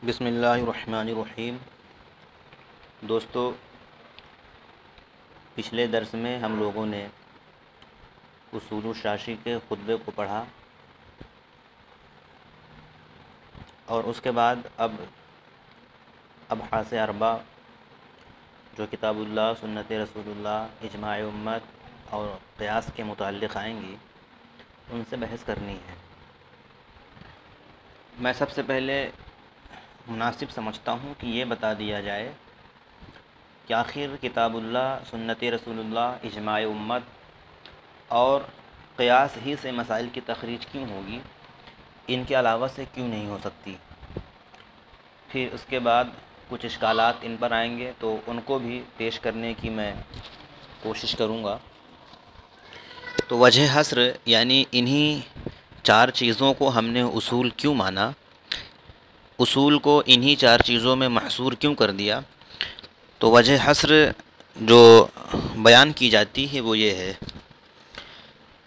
بسم اللہ الرحمن الرحیم۔ دوستو، پچھلے درس میں ہم لوگوں نے اصول الشاشی کے خطبے کو پڑھا اور اس کے بعد اب ابحاث اربع جو کتاب اللہ، سنت رسول اللہ، اجماع امت اور قیاس کے متعلق آئیں گی، ان سے بحث کرنی ہے۔ میں سب سے پہلے مناسب سمجھتا ہوں کہ یہ بتا دیا جائے کہ آخر کتاب اللہ، سنت رسول اللہ، اجماع امت اور قیاس ہی سے مسائل کی تخریج کیوں ہوگی، ان کے علاوہ سے کیوں نہیں ہو سکتی۔ پھر اس کے بعد کچھ اشکالات ان پر آئیں گے تو ان کو بھی پیش کرنے کی میں کوشش کروں گا۔ تو وجہ حصر یعنی انہی چار چیزوں کو ہم نے اصول کیوں مانا، اصول کو انہی چار چیزوں میں محصور کیوں کر دیا، تو وجہ حصر جو بیان کی جاتی ہے وہ یہ ہے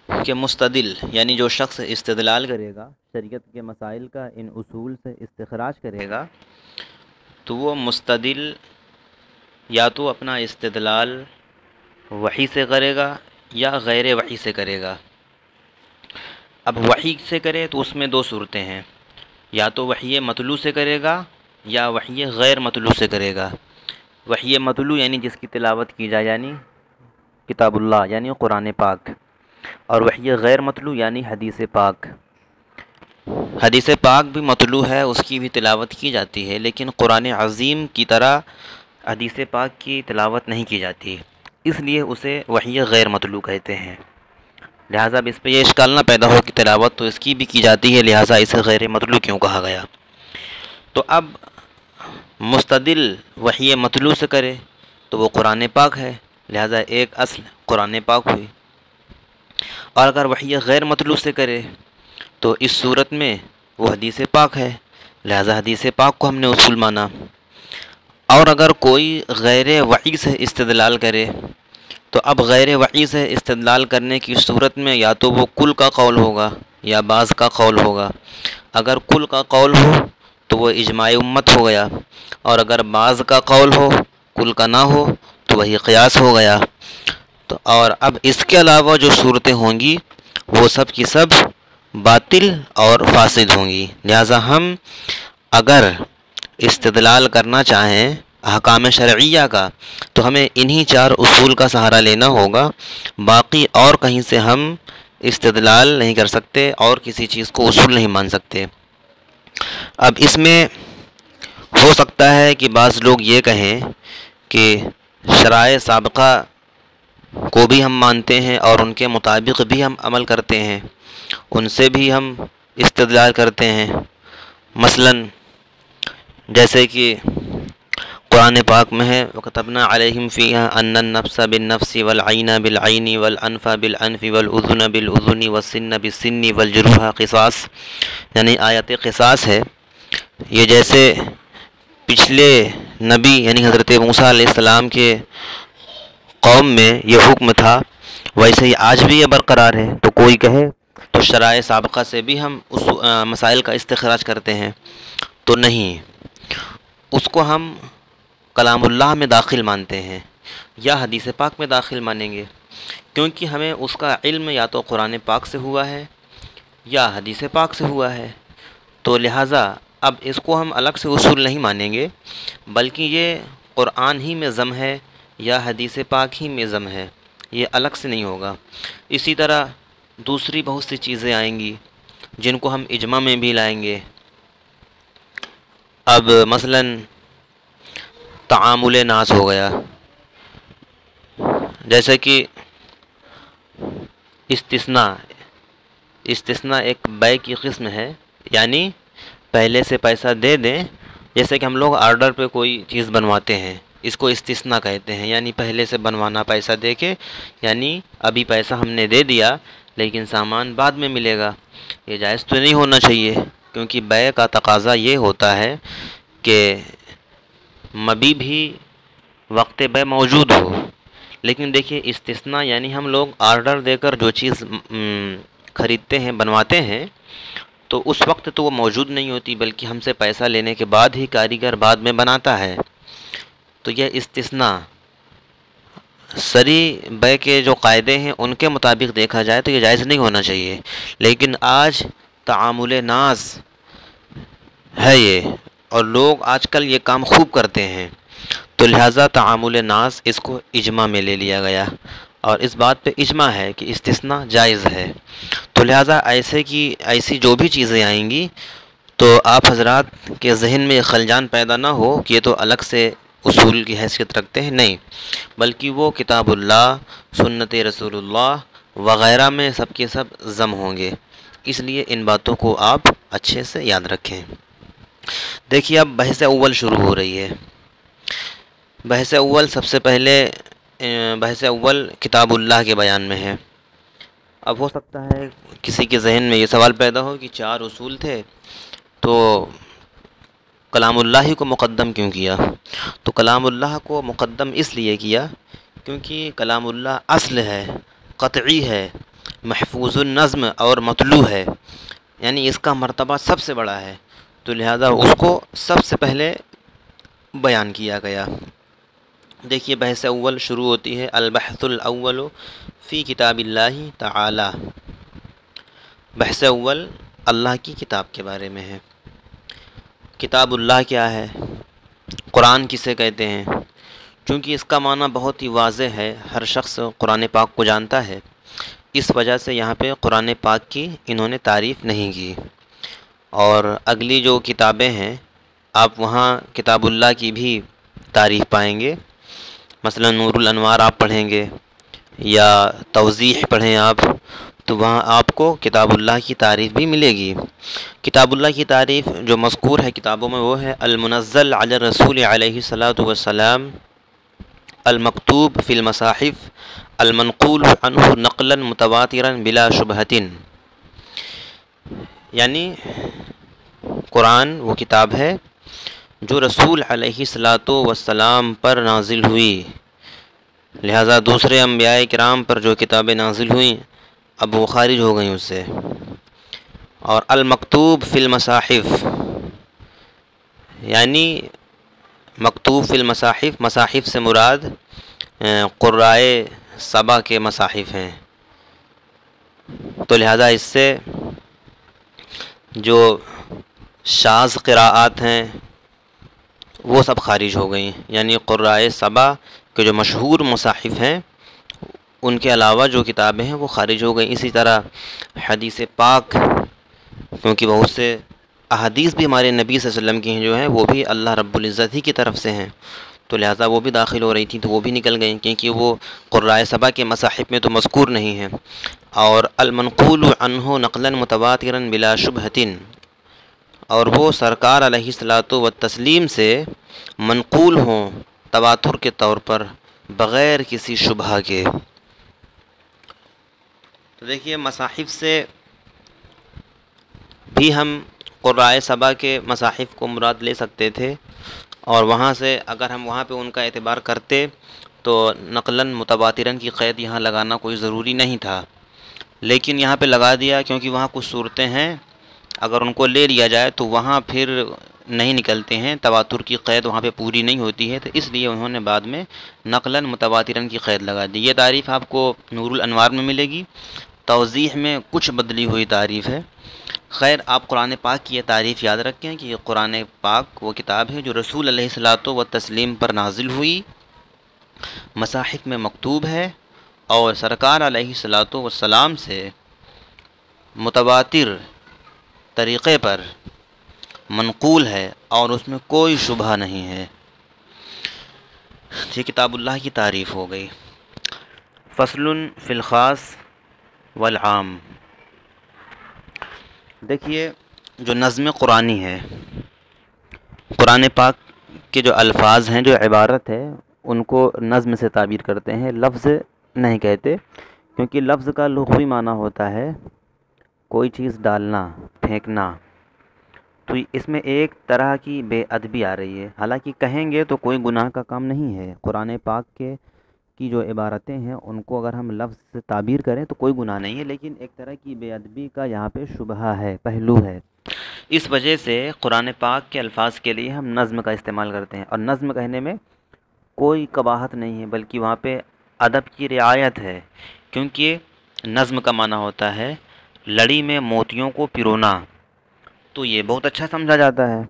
کہ مستدل یعنی جو شخص استدلال کرے گا، شریعت کے مسائل کا ان اصول سے استخراج کرے گا، تو وہ مستدل یا تو اپنا استدلال وحی سے کرے گا یا غیر وحی سے کرے گا۔ اب وحی سے کرے تو اس میں دو صورتیں ہیں، یا تو وحی مطلوع سے کرے گا یا وحی غیر مطلوع سے کرے گا۔ وحی مطلوع یعنی جس کی تلاوت کی جائے، یعنی کتاب اللہ یعنی قرآن پاک، اور وحی غیر مطلوع یعنی حدیث پاک۔ حدیث پاک بھی مطلوع ہے، اس کی بھی تلاوت کی جاتی ہے، لیکن قرآن عظیم کی طرح حدیث پاک کی تلاوت نہیں کی جاتی، اس لیے اسے وحی غیر مطلوع کہتے ہیں۔ لہٰذا اب اس پہ یہ اشکال نہ پیدا ہو کہ تلاوت تو اس کی بھی کی جاتی ہے، لہٰذا اسے غیر مطلوع کیوں کہا گیا۔ تو اب مستدل وحی مطلوع سے کرے تو وہ قرآن پاک ہے، لہٰذا ایک اصل قرآن پاک ہوئی، اور اگر وحی غیر مطلوع سے کرے تو اس صورت میں وہ حدیث پاک ہے، لہٰذا حدیث پاک کو ہم نے اصول مانا۔ اور اگر کوئی غیر وحی سے استدلال کرے تو اب غیر وحی سے استدلال کرنے کی صورت میں یا تو وہ کل کا قول ہوگا یا بعض کا قول ہوگا۔ اگر کل کا قول ہو تو وہ اجماع امت ہو گیا، اور اگر بعض کا قول ہو، کل کا نہ ہو، تو وہی قیاس ہو گیا۔ تو اور اب اس کے علاوہ جو صورتیں ہوں گی وہ سب کی سب باطل اور فاسد ہوں گی۔ لہٰذا ہم اگر استدلال کرنا چاہیں احکام شرعیہ کا تو ہمیں انہی چار اصول کا سہارا لینا ہوگا، باقی اور کہیں سے ہم استدلال نہیں کر سکتے اور کسی چیز کو اصول نہیں مان سکتے۔ اب اس میں ہو سکتا ہے کہ بعض لوگ یہ کہیں کہ شرائع سابقہ کو بھی ہم مانتے ہیں اور ان کے مطابق بھی ہم عمل کرتے ہیں، ان سے بھی ہم استدلال کرتے ہیں۔ مثلاً جیسے کہ قرآن پاک میں ہے وَكَتَبْنَا عَلَيْهِمْ فِيهَا أَنَّ النَّفْسَ بِالنَّفْسِ وَالْعَيْنَ بِالْعَيْنِ وَالْأَنْفَ بِالْأَنْفِ وَالْأُذُنَ بِالْأُذُنِ وَالسِّنَّ بِالسِّنِّ وَالْجُرُوحَ قِصَاص، یعنی آیت قصاص ہے۔ یہ جیسے پچھلے نبی یعنی حضرت موسیٰ علیہ السلام کے قوم میں یہ حکم تھا، ویسے ہی آج بھی یہ برقرار ہے۔ تو کوئی کہے تو شرائع سابقہ سے بھی ہم اس مسائل کا استخراج کرتے ہیں، تو نہیں، اس کو ہم کلام اللہ میں داخل مانتے ہیں یا حدیث پاک میں داخل مانیں گے، کیونکہ ہمیں اس کا علم یا تو قرآن پاک سے ہوا ہے یا حدیث پاک سے ہوا ہے۔ تو لہٰذا اب اس کو ہم الگ سے اصول نہیں مانیں گے، بلکہ یہ قرآن ہی میں ضم ہے یا حدیث پاک ہی میں ضم ہے، یہ الگ سے نہیں ہوگا۔ اسی طرح دوسری بہت سی چیزیں آئیں گی جن کو ہم اجماع میں بھی لائیں گے۔ اب مثلاً تعامل ناس ہو گیا، جیسے کہ استثناء ایک بے کی قسم ہے، یعنی پہلے سے پیسہ دے دیں، جیسے کہ ہم لوگ آرڈر پہ کوئی چیز بنواتے ہیں، اس کو استثناء کہتے ہیں، یعنی پہلے سے بنوانا پیسہ دے کے، یعنی ابھی پیسہ ہم نے دے دیا لیکن سامان بعد میں ملے گا۔ یہ جائز تو نہیں ہونا چاہیے، کیونکہ بے کا تقاضا یہ ہوتا ہے کہ مبیع بھی وقت بے موجود ہو۔ لیکن دیکھیے استثناء یعنی ہم لوگ آرڈر دے کر جو چیز خریدتے ہیں، بنواتے ہیں، تو اس وقت تو وہ موجود نہیں ہوتی، بلکہ ہم سے پیسہ لینے کے بعد ہی کاریگر بعد میں بناتا ہے۔ تو یہ استثناء سری بے کے جو قاعدے ہیں ان کے مطابق دیکھا جائے تو یہ جائز نہیں ہونا چاہیے، لیکن آج تعامل ناز ہے یہ، اور لوگ آج کل یہ کام خوب کرتے ہیں، تو لہٰذا تعامل ناز اس کو اجماع میں لے لیا گیا، اور اس بات پہ اجماع ہے کہ استثناء جائز ہے۔ تو لہٰذا ایسی جو بھی چیزیں آئیں گی تو آپ حضرات کے ذہن میں یہ خلجان پیدا نہ ہو کہ یہ تو الگ سے اصول کی حیثیت رکھتے ہیں، نہیں، بلکہ وہ کتاب اللہ، سنت رسول اللہ وغیرہ میں سب کے سب ضم ہوں گے، اس لیے ان باتوں کو آپ اچھے سے یاد رکھیں۔ دیکھیے اب بحث اول شروع ہو رہی ہے۔ بحث اول سب سے پہلے بحث اول کتاب اللہ کے بیان میں ہے۔ اب ہو سکتا ہے کسی کے ذہن میں یہ سوال پیدا ہو کہ 4 اصول تھے تو کلام اللہ ہی کو مقدم کیوں کیا؟ تو کلام اللہ کو مقدم اس لیے کیا کیونکہ کلام اللہ اصل ہے، قطعی ہے، محفوظ النظم اور مطلوع ہے، یعنی اس کا مرتبہ سب سے بڑا ہے، تو لہذا اس کو سب سے پہلے بیان کیا گیا۔ دیکھیے بحث اول شروع ہوتی ہے، البحث الاول فی کتاب اللہ تعالی۔ بحث اول اللہ کی کتاب کے بارے میں ہے۔ کتاب اللہ کیا ہے؟ قرآن کسے کہتے ہیں؟ چونکہ اس کا معنی بہت ہی واضح ہے، ہر شخص قرآن پاک کو جانتا ہے، اس وجہ سے یہاں پہ قرآن پاک کی انہوں نے تعریف نہیں کی، اور اگلی جو کتابیں ہیں آپ وہاں کتاب اللہ کی بھی تعریف پائیں گے، مثلا نور الانوار آپ پڑھیں گے یا توضیح پڑھیں آپ، تو وہاں آپ کو کتاب اللہ کی تعریف بھی ملے گی۔ کتاب اللہ کی تعریف جو مذکور ہے کتابوں میں وہ ہے المنزل علی الرسول علیہ الصلاۃ والسلام، المکتوب فی المصاحف، المنقول عنہ نقلا متواترا بلا شبہۃ، یعنی قرآن وہ کتاب ہے جو رسول علیہ الصلاۃ والسلام پر نازل ہوئی، لہٰذا دوسرے انبیاء کرام پر جو کتابیں نازل ہوئیں اب وہ خارج ہو گئیں اس سے۔ اور المکتوب فی المصاحف، یعنی مکتوب فی المصاحف، مصاحف سے مراد قرائے سبا کے مصاحف ہیں، تو لہذا اس سے جو شاذ قراءات ہیں وہ سب خارج ہو گئیں، یعنی قرائے سبا کے جو مشہور مصاحف ہیں ان کے علاوہ جو کتابیں ہیں وہ خارج ہو گئیں۔ اسی طرح حدیث پاک، کیونکہ بہت سے احادیث بھی ہمارے نبی صلی اللہ علیہ وسلم کی ہیں جو ہیں وہ بھی اللہ رب العزت ہی کی طرف سے ہیں، تو لہٰذا وہ بھی داخل ہو رہی تھیں تو وہ بھی نکل گئیں، کیونکہ وہ قرائے سبا کے مصاحف میں تو مذکور نہیں ہیں۔ اور المنقول عنہ نقلا متواترا بلا شبہۃ، اور وہ سرکار علیہ الصلاۃ والتسلیم سے منقول ہوں تواتر کے طور پر بغیر کسی شبہ کے۔ تو دیکھیے مصاحف سے بھی ہم قرائے سبا کے مصاحف کو مراد لے سکتے تھے، اور وہاں سے اگر ہم وہاں پہ ان کا اعتبار کرتے تو نقلاً متواتراً کی قید یہاں لگانا کوئی ضروری نہیں تھا، لیکن یہاں پہ لگا دیا کیونکہ وہاں کچھ صورتیں ہیں اگر ان کو لے لیا جائے تو وہاں پھر نہیں نکلتے ہیں، تواتر کی قید وہاں پہ پوری نہیں ہوتی ہے، تو اس لیے انہوں نے بعد میں نقلاً متواتراً کی قید لگا دی۔ یہ تعریف آپ کو نور الانوار میں ملے گی، توضیح میں کچھ بدلی ہوئی تعریف ہے۔ خیر آپ قرآن پاک کی یہ تعریف یاد رکھیں کہ قرآن پاک وہ کتاب ہے جو رسول علیہ الصلاۃ والتسلیم پر نازل ہوئی، مصاحف میں مکتوب ہے، اور سرکار علیہ الصلاۃ والسلام سے متواتر طریقے پر منقول ہے، اور اس میں کوئی شبہ نہیں ہے۔ یہ کتاب اللہ کی تعریف ہو گئی۔ فصل فی الخاص والعام۔ دیکھیے جو نظم قرآنی ہے، قرآن پاک کے جو الفاظ ہیں، جو عبارت ہے، ان کو نظم سے تعبیر کرتے ہیں، لفظ نہیں کہتے، کیونکہ لفظ کا لغوی معنی ہوتا ہے کوئی چیز ڈالنا، پھینکنا، تو اس میں ایک طرح کی بے ادبی آ رہی ہے، حالانکہ کہیں گے تو کوئی گناہ کا کام نہیں ہے۔ قرآن پاک کے کی جو عبارتیں ہیں ان کو اگر ہم لفظ سے تعبیر کریں تو کوئی گناہ نہیں ہے، لیکن ایک طرح کی بے ادبی کا یہاں پہ شبہہ ہے، پہلو ہے۔ اس وجہ سے قرآن پاک کے الفاظ کے لیے ہم نظم کا استعمال کرتے ہیں، اور نظم کہنے میں کوئی قباحت نہیں ہے، بلکہ وہاں پہ ادب کی رعایت ہے، کیونکہ نظم کا معنی ہوتا ہے لڑی میں موتیوں کو پرونا، تو یہ بہت اچھا سمجھا جاتا ہے۔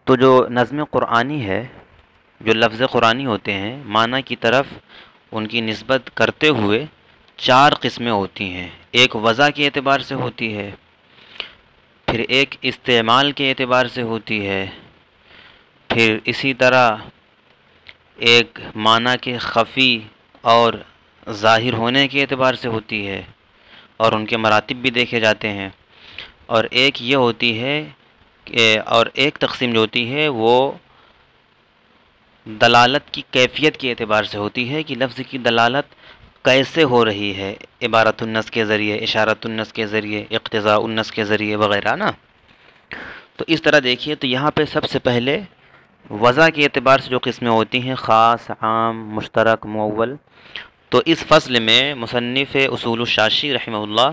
تو جو نظم قرآنی ہے، جو لفظ قرآنی ہوتے ہیں، معنی کی طرف ان کی نسبت کرتے ہوئے 4 قسمیں ہوتی ہیں۔ ایک وضع کے اعتبار سے ہوتی ہے، پھر ایک استعمال کے اعتبار سے ہوتی ہے، پھر اسی طرح ایک معنی کے خفی اور ظاہر ہونے کے اعتبار سے ہوتی ہے، اور ان کے مراتب بھی دیکھے جاتے ہیں، اور ایک یہ ہوتی ہے اور ایک تقسیم جو ہوتی ہے وہ دلالت کی کیفیت کے اعتبار سے ہوتی ہے کہ لفظ کی دلالت کیسے ہو رہی ہے، عبارت النص کے ذریعے، اشارت النص کے ذریعے، اقتضاء النص کے ذریعے وغیرہ نا۔ تو اس طرح دیکھیے، تو یہاں پہ سب سے پہلے وضع کے اعتبار سے جو قسمیں ہوتی ہیں، خاص، عام، مشترک، مؤول، تو اس فصل میں مصنف اصول الشاشی رحمہ اللہ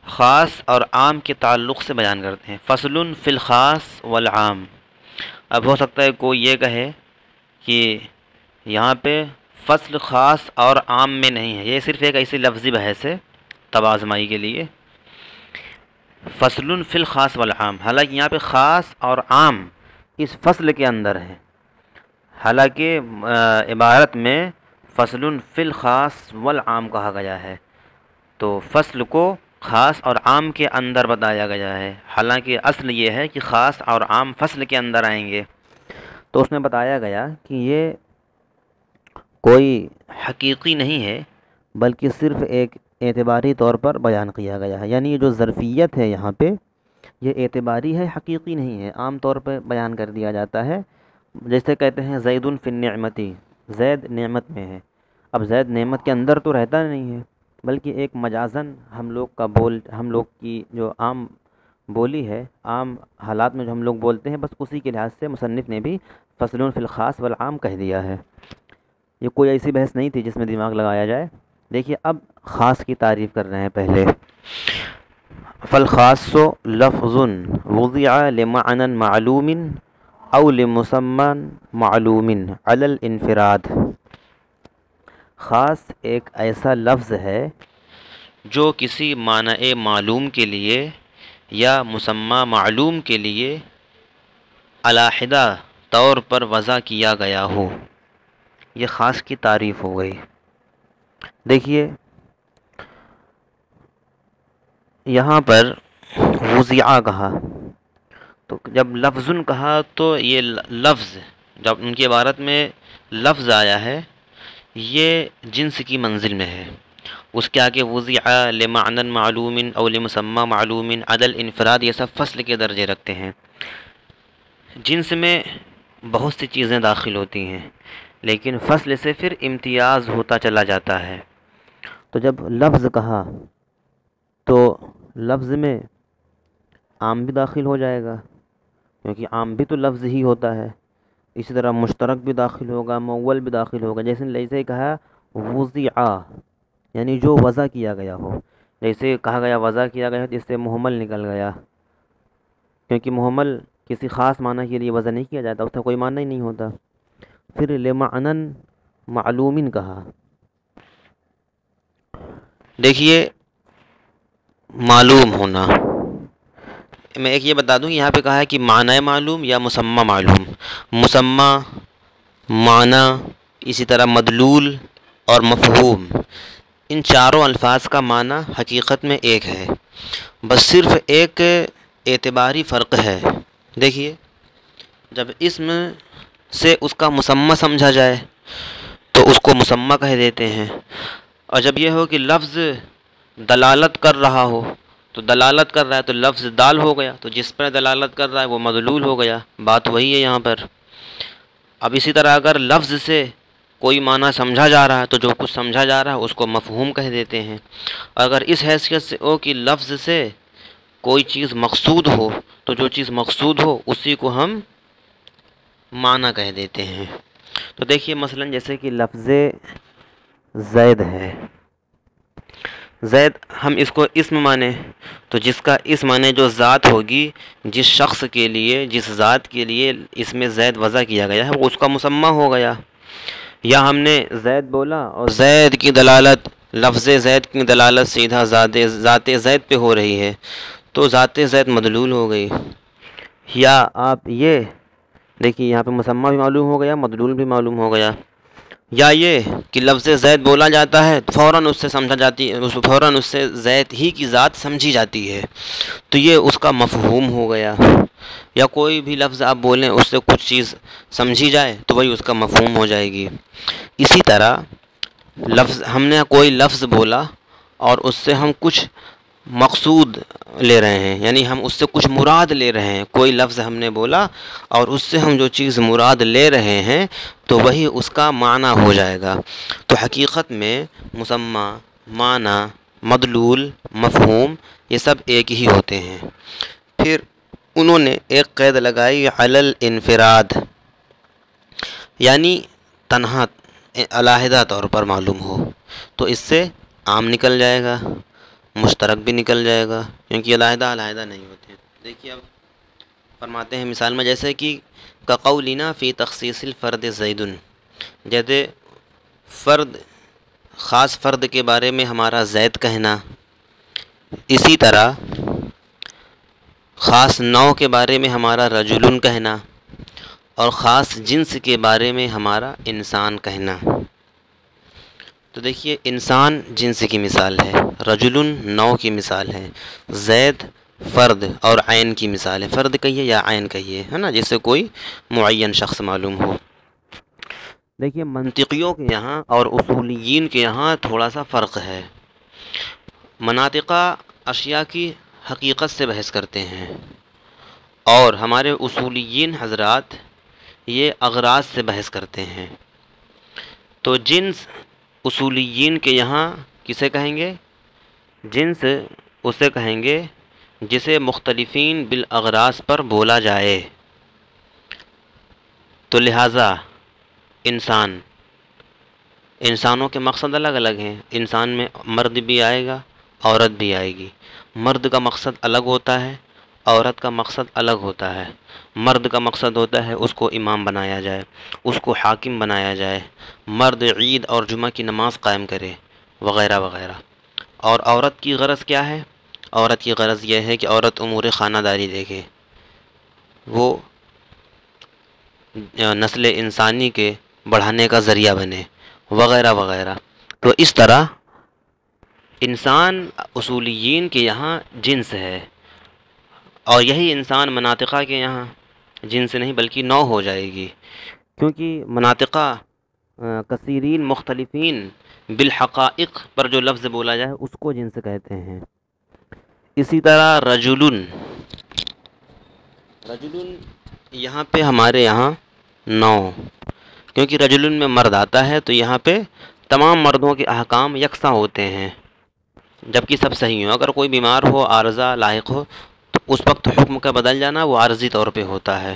خاص اور عام کے تعلق سے بیان کرتے ہیں۔ فصل فی الخاص والعام۔ اب ہو سکتا ہے کوئی یہ کہے کہ یہاں پہ فصل خاص اور عام میں نہیں ہے، یہ صرف ایک ایسی لفظی بحث ہے تبع آزمائی کے لیے۔ فصل فی الخاص والعام، حالانکہ یہاں پہ خاص اور عام اس فصل کے اندر ہے، حالانکہ عبارت میں فصل فی الخاص والعام کہا گیا ہے، تو فصل کو خاص اور عام کے اندر بتایا گیا ہے، حالانکہ اصل یہ ہے کہ خاص اور عام فصل کے اندر آئیں گے۔ تو اس میں بتایا گیا کہ یہ کوئی حقیقی نہیں ہے، بلکہ صرف ایک اعتباری طور پر بیان کیا گیا ہے، یعنی یہ جو ظرفیت ہے یہاں پہ یہ اعتباری ہے، حقیقی نہیں ہے، عام طور پہ بیان کر دیا جاتا ہے۔ جیسے کہتے ہیں زید فی النعمتی، زید نعمت میں ہے، اب زید نعمت کے اندر تو رہتا نہیں ہے، بلکہ ایک مجازن ہم لوگ کی جو عام بولی ہے، عام حالات میں جو ہم لوگ بولتے ہیں، بس اسی کے لحاظ سے مصنف نے بھی فصل فی الخاص والعام کہہ دیا ہے۔ یہ کوئی ایسی بحث نہیں تھی جس میں دماغ لگایا جائے۔ دیکھیے اب خاص کی تعریف کر رہے ہیں پہلے۔ فالخاص لفظ وضع لمعنى معلوم او لمسمى معلوم علی الانفراد۔ خاص ایک ایسا لفظ ہے جو کسی معنی معلوم کے لیے یا مسمى معلوم کے لیے علیحدہ طور پر وضع کیا گیا ہو، یہ خاص کی تعریف ہو گئی۔ دیکھیے یہاں پر وضع کہا، تو جب لفظ کہا تو یہ لفظ جب ان کی عبارت میں لفظ آیا ہے یہ جنس کی منزل میں ہے، اس کے آگے وضع لمعنى معلوم او لمسمى معلوم علی الانفراد یہ سب فصل کے درجے رکھتے ہیں۔ جنس میں بہت سی چیزیں داخل ہوتی ہیں، لیکن فصل سے پھر امتیاز ہوتا چلا جاتا ہے۔ تو جب لفظ کہا تو لفظ میں عام بھی داخل ہو جائے گا، کیونکہ عام بھی تو لفظ ہی ہوتا ہے، اسی طرح مشترک بھی داخل ہوگا، مؤول بھی داخل ہوگا، جیسے کہا وضع یعنی جو وضع کیا گیا ہو، جیسے کہا گیا وضع کیا گیا تو اس سے محمل نکل گیا، کیونکہ محمل کسی خاص معنی کے لیے وضع نہیں کیا جاتا، اس کا کوئی معنی ہی نہیں ہوتا۔ پھر لمعنى معلوم کہا، دیکھیے معلوم ہونا، میں ایک یہ بتا دوں یہاں پہ کہا ہے کہ معنی معلوم یا مسمى معلوم، مسمى، معنی، اسی طرح مدلول اور مفہوم، ان چاروں الفاظ کا معنی حقیقت میں ایک ہے، بس صرف ایک اعتباری فرق ہے۔ دیکھیے جب اسم سے اس کا مسمى سمجھا جائے تو اس کو مسمى کہہ دیتے ہیں، اور جب یہ ہو کہ لفظ دلالت کر رہا ہو تو دلالت کر رہا ہے تو لفظ دال ہو گیا، تو جس پر دلالت کر رہا ہے وہ مدلول ہو گیا، بات وہی ہے یہاں پر۔ اب اسی طرح اگر لفظ سے کوئی معنی سمجھا جا رہا ہے تو جو کچھ سمجھا جا رہا ہے اس کو مفہوم کہہ دیتے ہیں، اگر اس حیثیت سے ہو کہ لفظ سے کوئی چیز مقصود ہو تو جو چیز مقصود ہو اسی کو ہم معنی کہہ دیتے ہیں۔ تو دیکھیے مثلا جیسے کہ لفظ زید ہے، زید ہم اس کو اسم مانیں تو جس کا اسم مانے جو ذات ہوگی، جس شخص کے لیے، جس ذات کے لیے اس میں زید وضع کیا گیا ہے وہ اس کا مسمى ہو گیا۔ یا ہم نے زید بولا اور زید کی دلالت، لفظ زید کی دلالت سیدھا ذات زید پہ ہو رہی ہے تو ذات زید مدلول ہو گئی۔ یا آپ یہ دیکھیے یہاں پہ مسمى بھی معلوم ہو گیا، مدلول بھی معلوم ہو گیا۔ یا یہ کہ لفظ زید بولا جاتا ہے تو فوراً اس سے سمجھا جاتی ہے، فوراً اس سے زید ہی کی ذات سمجھی جاتی ہے تو یہ اس کا مفہوم ہو گیا۔ یا کوئی بھی لفظ آپ بولیں اس سے کچھ چیز سمجھی جائے تو وہی اس کا مفہوم ہو جائے گی۔ اسی طرح ہم نے کوئی لفظ بولا اور اس سے ہم کچھ مقصود لے رہے ہیں، یعنی ہم اس سے کچھ مراد لے رہے ہیں، کوئی لفظ ہم نے بولا اور اس سے ہم جو چیز مراد لے رہے ہیں تو وہی اس کا معنی ہو جائے گا۔ تو حقیقت میں مسمى، معنی، مدلول، مفہوم یہ سب ایک ہی ہوتے ہیں۔ پھر انہوں نے ایک قید لگائی علی الانفراد، یعنی تنہا علیحدہ طور پر معلوم ہو تو اس سے عام نکل جائے گا، مشترک بھی نکل جائے گا، کیونکہ علیحدہ نہیں ہوتے۔ دیکھیے اب فرماتے ہیں مثال میں جیسے کہ کقولنا فی تخصیص الفرد زید، جیسے فرد، خاص فرد کے بارے میں ہمارا زید کہنا، اسی طرح خاص نوع کے بارے میں ہمارا رجل کہنا، اور خاص جنس کے بارے میں ہمارا انسان کہنا۔ تو دیکھیے انسان جنس کی مثال ہے، رجل نوع کی مثال ہے، زید فرد اور عین کی مثال ہے، فرد کہیے یا عین کہیے، ہے نا، جس سے کوئی معین شخص معلوم ہو۔ دیکھیے منطقیوں کے یہاں اور اصولیین کے یہاں تھوڑا سا فرق ہے۔ مناطقہ اشیاء کی حقیقت سے بحث کرتے ہیں اور ہمارے اصولیین حضرات یہ اغراض سے بحث کرتے ہیں۔ تو جنس اصولیین کے یہاں کسے کہیں گے؟ جنس اسے کہیں گے جسے مختلفین بالاغراض پر بولا جائے۔ تو لہٰذا انسانوں کے مقصد الگ الگ ہیں، انسان میں مرد بھی آئے گا، عورت بھی آئے گی۔ مرد کا مقصد الگ ہوتا ہے، عورت کا مقصد الگ ہوتا ہے۔ مرد کا مقصد ہوتا ہے اس کو امام بنایا جائے، اس کو حاکم بنایا جائے، مرد عید اور جمعہ کی نماز قائم کرے وغیرہ وغیرہ۔ اور عورت کی غرض کیا ہے؟ عورت کی غرض یہ ہے کہ عورت امور خانہ داری دیکھے، وہ نسل انسانی کے بڑھانے کا ذریعہ بنے وغیرہ وغیرہ۔ تو اس طرح انسان اصولیین کے یہاں جنس ہے، اور یہی انسان مناطقہ کے یہاں جنس نہیں بلکہ نوع ہو جائے گی، کیونکہ مناطقہ کثیرین مختلفین بالحقائق پر جو لفظ بولا جائے اس کو جنس کہتے ہیں۔ اسی طرح رجل یہاں پہ ہمارے یہاں نوع، کیونکہ رجل میں مرد آتا ہے تو یہاں پہ تمام مردوں کے احکام یکساں ہوتے ہیں جبکہ سب صحیح ہوں۔ اگر کوئی بیمار ہو، عارضہ لاحق ہو تو اس وقت حکم کا بدل جانا وہ عارضی طور پہ ہوتا ہے۔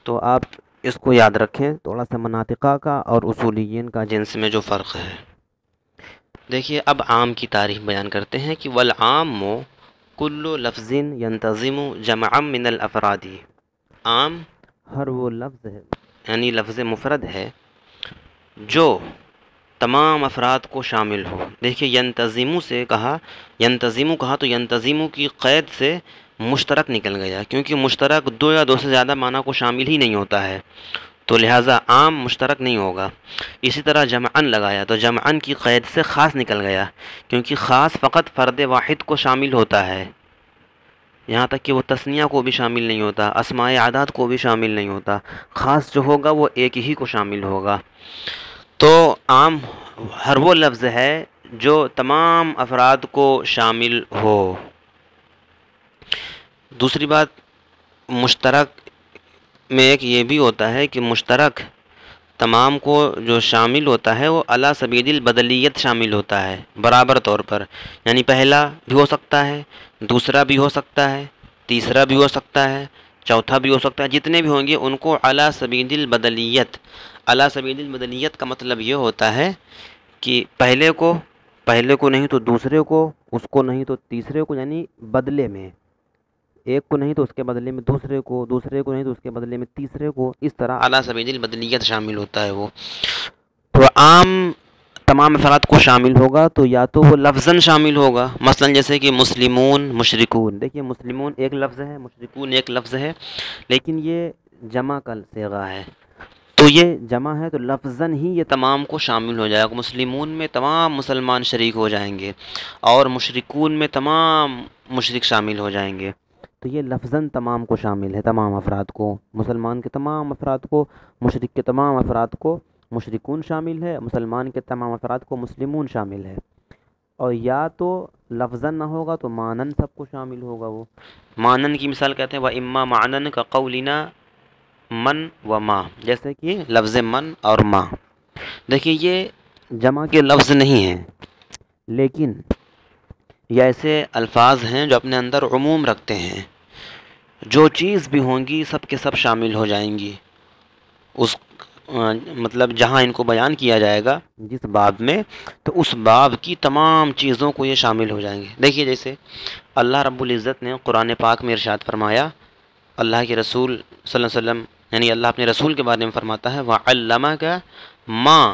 تو آپ اس کو یاد رکھیں تھوڑا سا، مناطقہ کا اور اصولیین کا جنس میں جو فرق ہے۔ دیکھیے اب عام کی تعریف بیان کرتے ہیں کہ والعام کل لفظ ينتظم جمعا من الافراد، عام ہر وہ لفظ ہے یعنی لفظ مفرد ہے جو تمام افراد کو شامل ہو۔ دیکھیے ینتظم سے کہا، ینتظم کہا تو ینتظم کی قید سے مشترک نکل گیا، کیونکہ مشترک دو یا دو سے زیادہ معنی کو شامل ہی نہیں ہوتا ہے تو لہٰذا عام مشترک نہیں ہوگا۔ اسی طرح جمعاً لگایا تو جمعاً کی قید سے خاص نکل گیا، کیونکہ خاص فقط فرد واحد کو شامل ہوتا ہے، یہاں تک کہ وہ تثنیہ کو بھی شامل نہیں ہوتا، اسماء اعداد کو بھی شامل نہیں ہوتا۔ خاص جو ہوگا وہ ایک ہی کو شامل ہوگا۔ تو عام ہر وہ لفظ ہے جو تمام افراد کو شامل ہو۔ دوسری بات مشترک میں ایک یہ بھی ہوتا ہے کہ مشترک تمام کو جو شامل ہوتا ہے وہ علی سبیل البدلیت شامل ہوتا ہے، برابر طور پر، یعنی پہلا بھی ہو سکتا ہے، دوسرا بھی ہو سکتا ہے، تیسرا بھی ہو سکتا ہے، چوتھا بھی ہو سکتا ہے، جتنے بھی ہوں گے ان کو علی سبیل البدلیت. علی سبیل البدلیت کا مطلب یہ ہوتا ہے کہ پہلے کو نہیں تو دوسرے کو، اس کو نہیں تو تیسرے کو، یعنی بدلے میں ایک کو نہیں تو اس کے بدلے میں دوسرے کو، دوسرے کو نہیں تو اس کے بدلے میں تیسرے کو، اس طرح علی سبیل البدلیت شامل ہوتا ہے وہ. تو عام تمام افراد کو شامل ہوگا تو یا تو وہ لفظاً شامل ہوگا، مثلا جیسے کہ مسلمون، مشرکون. دیکھیے مسلمون ایک لفظ ہے، مشرکون ایک لفظ ہے، لیکن یہ جمع کا صیغہ ہے، تو یہ جمع ہے تو لفظاً ہی یہ تمام کو شامل ہو جائے گا. مسلمون میں تمام مسلمان شریک ہو جائیں گے اور مشرکون میں تمام مشرک شامل ہو جائیں گے. تو یہ لفظاً تمام کو شامل ہے، تمام افراد کو، مسلمان کے تمام افراد کو، مشرک کے تمام افراد کو مشرکون شامل ہے، مسلمان کے تمام افراد کو مسلمون شامل ہے. اور یا تو لفظاً نہ ہوگا تو معنن سب کو شامل ہوگا. وہ معنن کی مثال کہتے ہیں وَإِمَّا مَعْنًا كَقَوْلِنَا من و ما، جیسے کہ لفظ من اور ما. دیکھیے یہ جمع کے لفظ نہیں ہیں، لیکن یہ ایسے الفاظ ہیں جو اپنے اندر عموم رکھتے ہیں. جو چیز بھی ہوں گی سب کے سب شامل ہو جائیں گی اس مطلب جہاں ان کو بیان کیا جائے گا جس باب میں، تو اس باب کی تمام چیزوں کو یہ شامل ہو جائیں گے. دیکھیے جیسے اللہ رب العزت نے قرآن پاک میں ارشاد فرمایا، اللہ کے رسول صلی اللہ علیہ وسلم یعنی اللہ اپنے رسول کے بارے میں فرماتا ہے وَعَلَّمَكَ مَا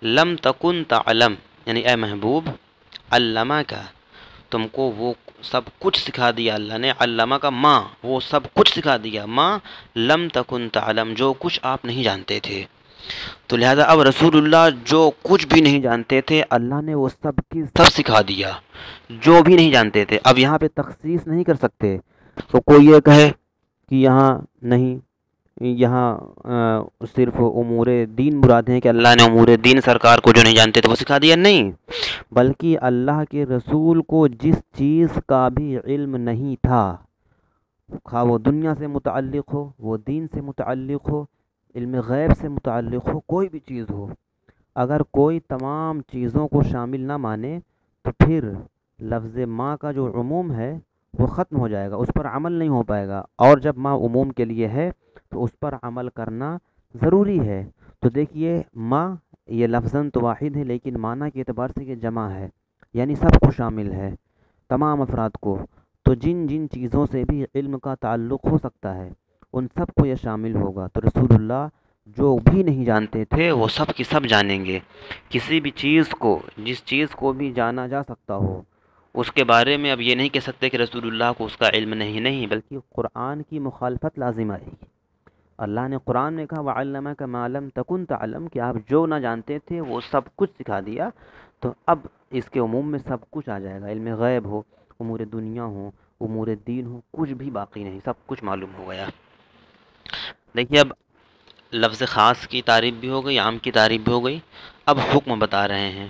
لَمْ تَكُنْ تَعْلَمْ، یعنی اے محبوب علمک، تم کو وہ سب کچھ سکھا دیا اللہ نے. علمہ کا ماں، وہ سب کچھ سکھا دیا، ماں لم تکن تعلم، جو کچھ آپ نہیں جانتے تھے. تو لہذا اب رسول اللہ جو کچھ بھی نہیں جانتے تھے اللہ نے وہ سب کی سب سکھا دیا، جو بھی نہیں جانتے تھے. اب یہاں پہ تخصیص نہیں کر سکتے تو کوئی یہ کہے کہ یہاں نہیں، یہاں صرف امور دین مراد ہیں کہ اللہ نے امور دین سرکار کو جو نہیں جانتے تھے وہ سکھا دیا. نہیں، بلکہ اللہ کے رسول کو جس چیز کا بھی علم نہیں تھا، خواہ وہ دنیا سے متعلق ہو، وہ دین سے متعلق ہو، علم غیب سے متعلق ہو، کوئی بھی چیز ہو، اگر کوئی تمام چیزوں کو شامل نہ مانے تو پھر لفظ ما کا جو عموم ہے وہ ختم ہو جائے گا، اس پر عمل نہیں ہو پائے گا. اور جب ما عموم کے لیے ہے تو اس پر عمل کرنا ضروری ہے. تو دیکھیے ما یہ لفظاً تو واحد ہے لیکن معنی کے اعتبار سے یہ جمع ہے، یعنی سب کو شامل ہے، تمام افراد کو. تو جن جن چیزوں سے بھی علم کا تعلق ہو سکتا ہے ان سب کو یہ شامل ہوگا. تو رسول اللہ جو بھی نہیں جانتے تھے وہ سب کی سب جانیں گے. کسی بھی چیز کو، جس چیز کو بھی جانا جا سکتا ہو اس کے بارے میں اب یہ نہیں کہہ سکتے کہ رسول اللہ کو اس کا علم نہیں، بلکہ قرآن کی مخالفت لازم آئے گی. اللہ نے قرآن میں کہا وَعَلَّمَكَ مَا لَمْ تَكُنْ تَعْلَمْ، کہ آپ جو نہ جانتے تھے وہ سب کچھ سکھا دیا. تو اب اس کے عموم میں سب کچھ آ جائے گا، علم غیب ہو، امور دنیا ہو، امور دین ہو، کچھ بھی باقی نہیں، سب کچھ معلوم ہو گیا. دیکھیے اب لفظ خاص کی تعریف بھی ہو گئی، عام کی تعریف بھی ہو گئی. اب حکم بتا رہے ہیں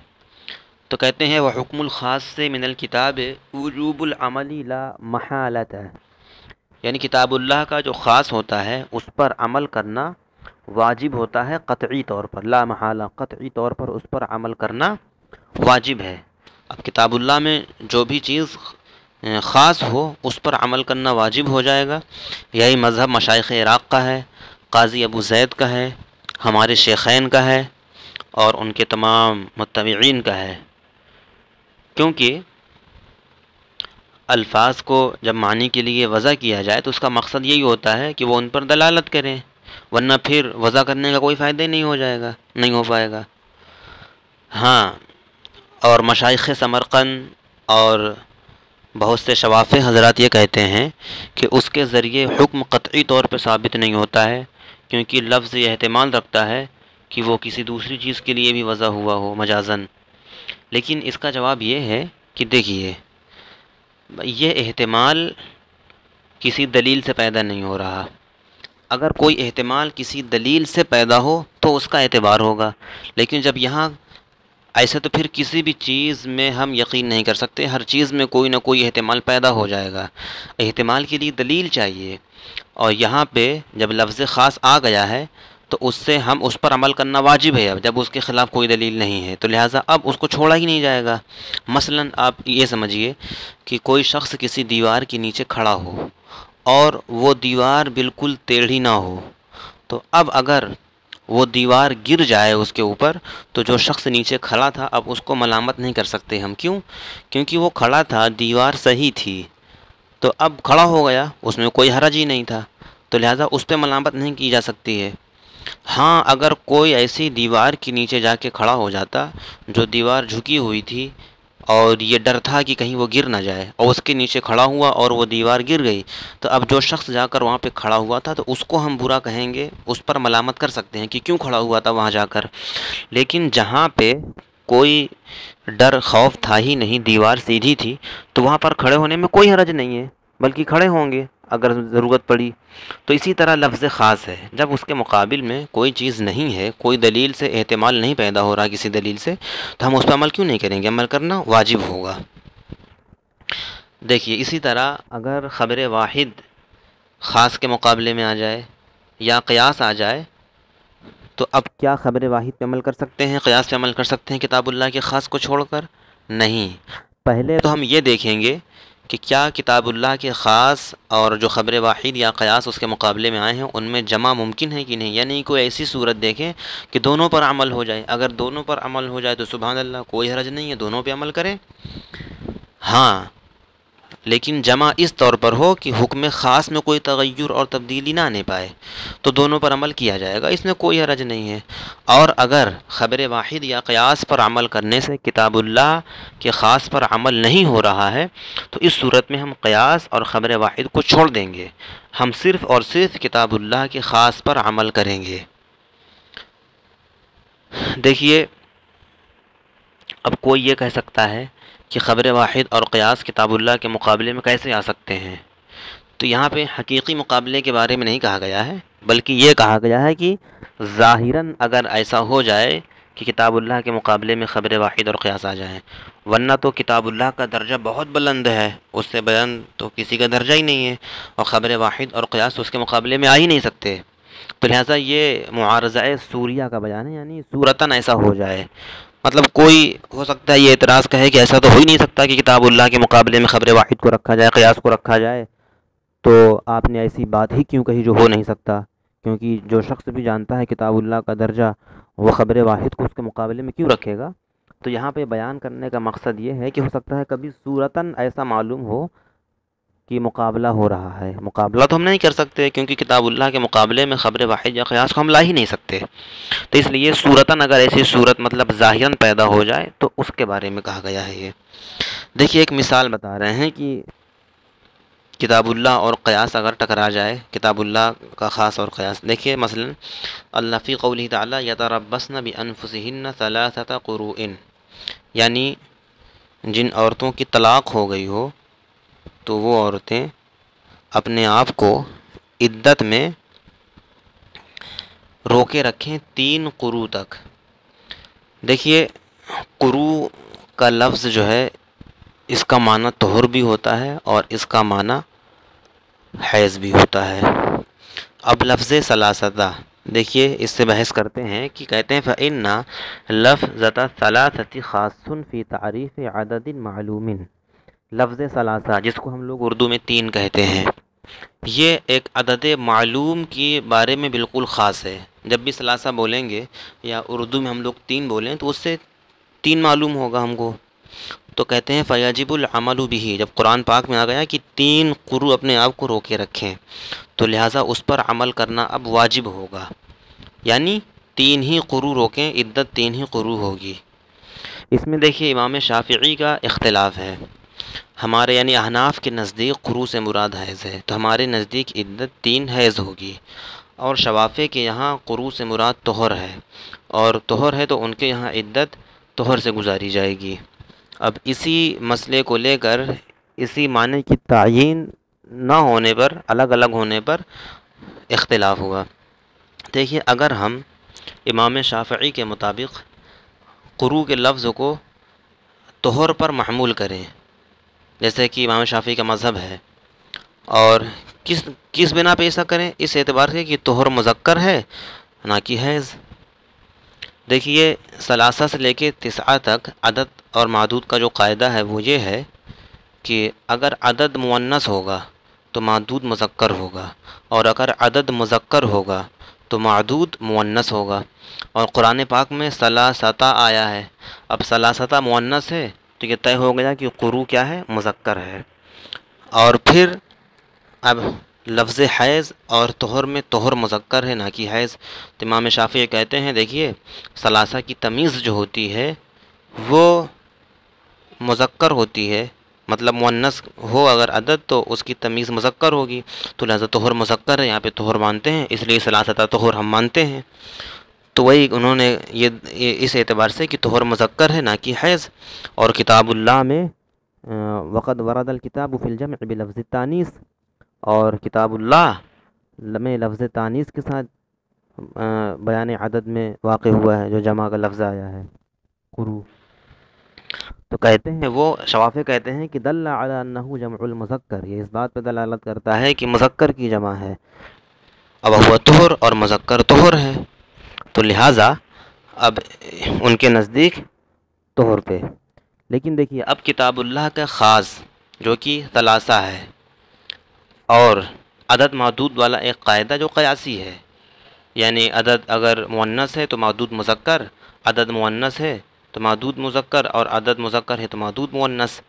تو کہتے ہیں وَحُكْمُ الْخَاصِّ مِنَ الْكِتَابِ وُجُوبُ الْعَمَلِ لَا مَحَالَةَ، یعنی کتاب اللہ کا جو خاص ہوتا ہے اس پر عمل کرنا واجب ہوتا ہے قطعی طور پر، لا محالہ، قطعی طور پر اس پر عمل کرنا واجب ہے. اب کتاب اللہ میں جو بھی چیز خاص ہو اس پر عمل کرنا واجب ہو جائے گا. یہی مذہب مشائخ عراق کا ہے، قاضی ابو زید کا ہے، ہمارے شیخین کا ہے اور ان کے تمام متبعین کا ہے. کیونکہ الفاظ کو جب معنی کے لیے وضع کیا جائے تو اس کا مقصد یہی ہوتا ہے کہ وہ ان پر دلالت کریں، ورنہ پھر وضع کرنے کا کوئی فائدہ ہی نہیں ہو پائے گا. ہاں، اور مشائخ سمرقند اور بہت سے شوافع حضرات یہ کہتے ہیں کہ اس کے ذریعے حکم قطعی طور پہ ثابت نہیں ہوتا ہے، کیونکہ لفظ یہ احتمال رکھتا ہے کہ وہ کسی دوسری چیز کے لیے بھی وضع ہوا ہو مجازاً. لیکن اس کا جواب یہ ہے کہ دیکھیے یہ احتمال کسی دلیل سے پیدا نہیں ہو رہا. اگر کوئی احتمال کسی دلیل سے پیدا ہو تو اس کا اعتبار ہوگا، لیکن جب یہاں ایسے تو پھر کسی بھی چیز میں ہم یقین نہیں کر سکتے، ہر چیز میں کوئی نہ کوئی احتمال پیدا ہو جائے گا. احتمال کے لیے دلیل چاہیے، اور یہاں پہ جب لفظ خاص آ گیا ہے تو اس سے ہم اس پر عمل کرنا واجب ہے، اب جب اس کے خلاف کوئی دلیل نہیں ہے تو لہٰذا اب اس کو چھوڑا ہی نہیں جائے گا. مثلا آپ یہ سمجھیے کہ کوئی شخص کسی دیوار کے نیچے کھڑا ہو اور وہ دیوار بالکل ٹیڑھی نہ ہو، تو اب اگر وہ دیوار گر جائے اس کے اوپر تو جو شخص نیچے کھڑا تھا اب اس کو ملامت نہیں کر سکتے ہم، کیوں؟ کیونکہ وہ کھڑا تھا، دیوار صحیح تھی، تو اب کھڑا ہو گیا، اس میں کوئی حرج ہی نہیں تھا، تو لہٰذا اس پہ ملامت نہیں کی جا سکتی ہے۔ ہاں اگر کوئی ایسی دیوار کے نیچے جا کے کھڑا ہو جاتا جو دیوار جھکی ہوئی تھی اور یہ ڈر تھا کہ کہیں وہ گر نہ جائے، اور اس کے نیچے کھڑا ہوا اور وہ دیوار گر گئی، تو اب جو شخص جا کر وہاں پہ کھڑا ہوا تھا تو اس کو ہم برا کہیں گے، اس پر ملامت کر سکتے ہیں کہ کیوں کھڑا ہوا تھا وہاں جا کر۔ لیکن جہاں پہ کوئی ڈر خوف تھا ہی نہیں، دیوار سیدھی تھی، تو وہاں پر کھڑے ہونے میں کوئی حرج نہیں ہے، بلکہ کھڑے ہوں گے اگر ضرورت پڑی۔ تو اسی طرح لفظ خاص ہے، جب اس کے مقابل میں کوئی چیز نہیں ہے، کوئی دلیل سے احتمال نہیں پیدا ہو رہا کسی دلیل سے، تو ہم اس پہ عمل کیوں نہیں کریں گے؟ عمل کرنا واجب ہوگا۔ دیکھیے اسی طرح اگر خبر واحد خاص کے مقابلے میں آ جائے یا قیاس آ جائے، تو اب کیا خبر واحد پہ عمل کر سکتے ہیں، قیاس پہ عمل کر سکتے ہیں کتاب اللہ کے خاص کو چھوڑ کر؟ نہیں۔ پہلے تو ہم یہ دیکھیں گے کہ کیا کتاب اللہ کے خاص اور جو خبر واحد یا قیاس اس کے مقابلے میں آئے ہیں ان میں جمع ممکن ہے کہ نہیں، یعنی کوئی ایسی صورت دیکھیں کہ دونوں پر عمل ہو جائے۔ اگر دونوں پر عمل ہو جائے تو سبحان اللہ، کوئی حرج نہیں ہے، دونوں پہ عمل کریں۔ ہاں لیکن جمع اس طور پر ہو کہ حکم خاص میں کوئی تغیر اور تبدیلی نہ آنے پائے، تو دونوں پر عمل کیا جائے گا، اس میں کوئی حرج نہیں ہے۔ اور اگر خبر واحد یا قیاس پر عمل کرنے سے کتاب اللہ کے خاص پر عمل نہیں ہو رہا ہے تو اس صورت میں ہم قیاس اور خبر واحد کو چھوڑ دیں گے، ہم صرف اور صرف کتاب اللہ کے خاص پر عمل کریں گے۔ دیکھیے اب کوئی یہ کہہ سکتا ہے کہ خبر واحد اور قیاس کتاب اللہ کے مقابلے میں کیسے آ سکتے ہیں؟ تو یہاں پہ حقیقی مقابلے کے بارے میں نہیں کہا گیا ہے، بلکہ یہ کہا گیا ہے کہ ظاہراً اگر ایسا ہو جائے کہ کتاب اللہ کے مقابلے میں خبر واحد اور قیاس آ جائیں، ورنہ تو کتاب اللہ کا درجہ بہت بلند ہے، اس سے بلند تو کسی کا درجہ ہی نہیں ہے، اور خبر واحد اور قیاس اس کے مقابلے میں آ ہی نہیں سکتے۔ تو لہٰذا یہ معارضہ سوریہ کا بیان ہے، یعنی صورتاً ایسا ہو جائے، مطلب کوئی ہو سکتا ہے یہ اعتراض کہے کہ ایسا تو ہو ہی نہیں سکتا کہ کتاب اللہ کے مقابلے میں خبر واحد کو رکھا جائے، قیاس کو رکھا جائے، تو آپ نے ایسی بات ہی کیوں کہی جو ہو نہیں سکتا؟ کیونکہ جو شخص بھی جانتا ہے کتاب اللہ کا درجہ، وہ خبر واحد کو اس کے مقابلے میں کیوں رکھے گا؟ تو یہاں پہ بیان کرنے کا مقصد یہ ہے کہ ہو سکتا ہے کبھی صورتاً ایسا معلوم ہو کہ مقابلہ ہو رہا ہے، مقابلہ تو ہم نہیں کر سکتے کیونکہ کتاب اللہ کے مقابلے میں خبر واحد یا قیاس کو ہم لا ہی نہیں سکتے، تو اس لیے صورتاً اگر ایسی صورت مطلب ظاہراً پیدا ہو جائے تو اس کے بارے میں کہا گیا ہے۔ یہ دیکھیے ایک مثال بتا رہے ہیں کہ کتاب اللہ اور قیاس اگر ٹکرا جائے، کتاب اللہ کا خاص اور قیاس، دیکھیے مثلا اللہ فی قولہ تعالی یتربصن بانفسہن ثلاثۃ قروء، یعنی جن عورتوں کی طلاق ہو گئی ہو تو وہ عورتیں اپنے آپ کو عدت میں روکے رکھیں 3 قروء تک۔ دیکھیے قروء کا لفظ جو ہے اس کا معنی طہر بھی ہوتا ہے اور اس کا معنی حیض بھی ہوتا ہے۔ اب لفظ ثلاثہ، دیکھیے اس سے بحث کرتے ہیں کہ کہتے ہیں فَإِنَّ لَفْظَةَ الثَّلَاثَةِ خَاصٌ فِي تَعْرِيفِ عَدَدٍ مَعْلُومٍ، لفظ ثلاثہ جس کو ہم لوگ اردو میں 3 کہتے ہیں، یہ ایک عدد معلوم کے بارے میں بالکل خاص ہے۔ جب بھی ثلاثہ بولیں گے یا اردو میں ہم لوگ 3 بولیں تو اس سے 3 معلوم ہوگا ہم کو، تو کہتے ہیں فَيَجِبُ الْعَمَلُ بِهِ، جب قرآن پاک میں آ گیا کہ 3 قروء اپنے آپ کو روکے رکھیں تو لہٰذا اس پر عمل کرنا اب واجب ہوگا، یعنی 3 ہی قروء روکیں، عدت 3 ہی قروء ہوگی۔ اس میں دیکھیے امام شافعی کا اختلاف ہے، ہمارے یعنی احناف کے نزدیک قروء سے مراد حیض ہے، تو ہمارے نزدیک عدت 3 حیض ہوگی، اور شوافع کے یہاں قروء سے مراد طہر ہے، اور طہر ہے تو ان کے یہاں عدت طہر سے گزاری جائے گی۔ اب اسی مسئلے کو لے کر اسی معنی کی تعیین نہ ہونے پر، الگ الگ ہونے پر اختلاف ہوا۔ دیکھیے اگر ہم امام شافعی کے مطابق قروء کے لفظ کو طہر پر محمول کریں، جیسے کہ امام شافعی کا مذہب ہے، اور کس بنا پہ ایسا کریں؟ اس اعتبار سے کہ طہر مذکر ہے نہ کہ حیض۔ دیکھیے ثلاثہ سے لے کے 9 تک عدد اور معدود کا جو قاعدہ ہے وہ یہ ہے کہ اگر عدد مؤنث ہوگا تو معدود مذکر ہوگا، اور اگر عدد مذکر ہوگا تو معدود مؤنث ہوگا۔ اور قرآن پاک میں ثلاثتا آیا ہے، اب ثلاثتا مؤنث ہے تو یہ طے ہو گیا کہ قرو کیا ہے؟ مذکر ہے۔ اور پھر اب لفظ حیض اور طہر میں طہر مذکر ہے نہ کہ حیض، تو امام شافعی کہتے ہیں دیکھیے ثلاثہ کی تمیز جو ہوتی ہے وہ مذکر ہوتی ہے، مطلب مؤنث ہو اگر عدد تو اس کی تمیز مذکر ہوگی، تو لہذا طہر مذکر ہے، یہاں پہ طہر مانتے ہیں، اس لیے ثلاثتا طہر ہم مانتے ہیں۔ تو وہی انہوں نے یہ اس اعتبار سے کہ طہر مذکر ہے نہ کہ حیض۔ اور کتاب اللہ میں وقد ورد الکتاب فی الجمع بلفظ التانیث، اور کتاب اللہ میں لفظ تانیث کے ساتھ بیان عدد میں واقع ہوا ہے جو جمع کا لفظ آیا ہے قرو۔ تو کہتے ہیں وہ شوافع کہتے ہیں کہ دل علی انہ جمع المذکر، یہ اس بات پہ دلالت کرتا ہے کہ مذکر کی جمع ہے، اب وہ طہر اور مذکر طہر ہے، تو لہٰذا اب ان کے نزدیک طہر پہ۔ لیکن دیکھیے اب کتاب اللہ کا خاص جو کہ ثلاثہ ہے اور عدد معدود والا ایک قاعدہ جو قیاسی ہے، یعنی عدد اگر مؤنث ہے تو معدود مذکر، عدد مؤنث ہے تو معدود مذکر، اور عدد مذکر ہے تو معدود مؤنث۔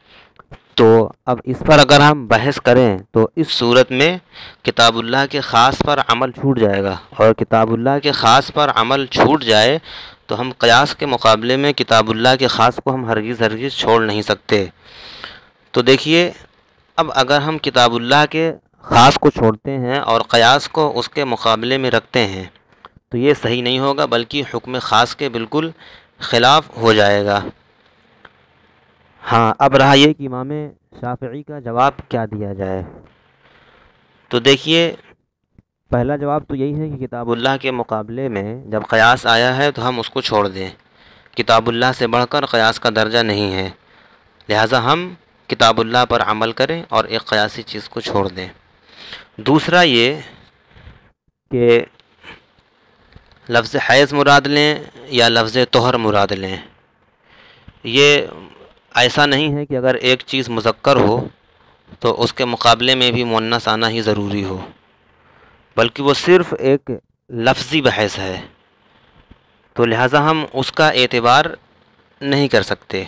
تو اب اس پر اگر ہم بحث کریں تو اس صورت میں کتاب اللہ کے خاص پر عمل چھوٹ جائے گا، اور کتاب اللہ کے خاص پر عمل چھوٹ جائے تو ہم قیاس کے مقابلے میں کتاب اللہ کے خاص کو ہم ہرگز چھوڑ نہیں سکتے۔ تو دیکھیے اب اگر ہم کتاب اللہ کے خاص کو چھوڑتے ہیں اور قیاس کو اس کے مقابلے میں رکھتے ہیں تو یہ صحیح نہیں ہوگا، بلکہ حکم خاص کے بالکل خلاف ہو جائے گا۔ ہاں اب رہا یہ کہ امام شافعی کا جواب کیا دیا جائے، تو دیکھیے پہلا جواب تو یہی ہے کہ کتاب اللہ کے مقابلے میں جب قیاس آیا ہے تو ہم اس کو چھوڑ دیں، کتاب اللہ سے بڑھ کر قیاس کا درجہ نہیں ہے، لہٰذا ہم کتاب اللہ پر عمل کریں اور ایک قیاسی چیز کو چھوڑ دیں۔ دوسرا یہ کہ لفظ حیض مراد لیں یا لفظ طہر مراد لیں، یہ ایسا نہیں ہے کہ اگر ایک چیز مذکر ہو تو اس کے مقابلے میں بھی مؤنث آنا ہی ضروری ہو، بلکہ وہ صرف ایک لفظی بحث ہے، تو لہٰذا ہم اس کا اعتبار نہیں کر سکتے۔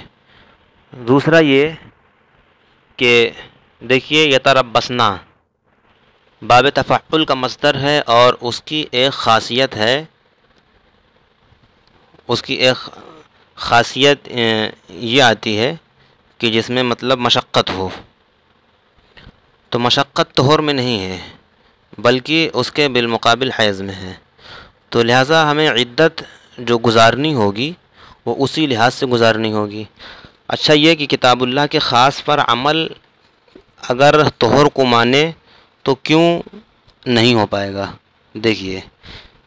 دوسرا یہ کہ دیکھیے یتربصنا باب تفعل کا مصدر ہے، اور اس کی ایک خاصیت ہے، اس کی ایک خاصیت یہ آتی ہے کہ جس میں مطلب مشقت ہو، تو مشقت طہر میں نہیں ہے بلکہ اس کے بالمقابل حیض میں ہے، تو لہٰذا ہمیں عدت جو گزارنی ہوگی وہ اسی لحاظ سے گزارنی ہوگی۔ اچھا یہ کہ کتاب اللہ کے خاص پر عمل اگر طہر کو مانے تو کیوں نہیں ہو پائے گا؟ دیکھیے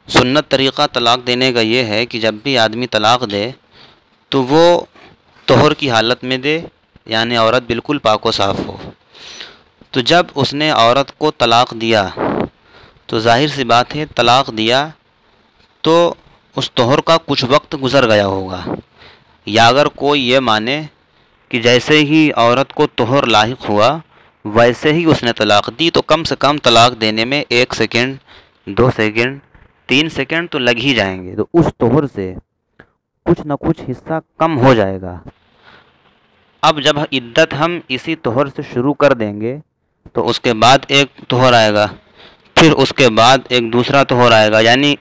سنت طریقہ طلاق دینے کا یہ ہے کہ جب بھی آدمی طلاق دے تو وہ طہر کی حالت میں دے، یعنی عورت بالکل پاک و صاف ہو۔ تو جب اس نے عورت کو طلاق دیا تو ظاہر سی بات ہے طلاق دیا تو اس طہر کا کچھ وقت گزر گیا ہوگا، یا اگر کوئی یہ مانے کہ جیسے ہی عورت کو طہر لاحق ہوا ویسے ہی اس نے طلاق دی، تو کم سے کم طلاق دینے میں 1 سیکنڈ 2 سیکنڈ 3 سیکنڈ تو لگ ہی جائیں گے، تو اس طہر سے کچھ نہ کچھ حصہ کم ہو جائے گا۔ اب جب عدت ہم اسی طہر سے شروع کر دیں گے تو اس کے بعد ایک طہر آئے گا، پھر اس کے بعد ایک دوسرا طہر آئے گا، یعنی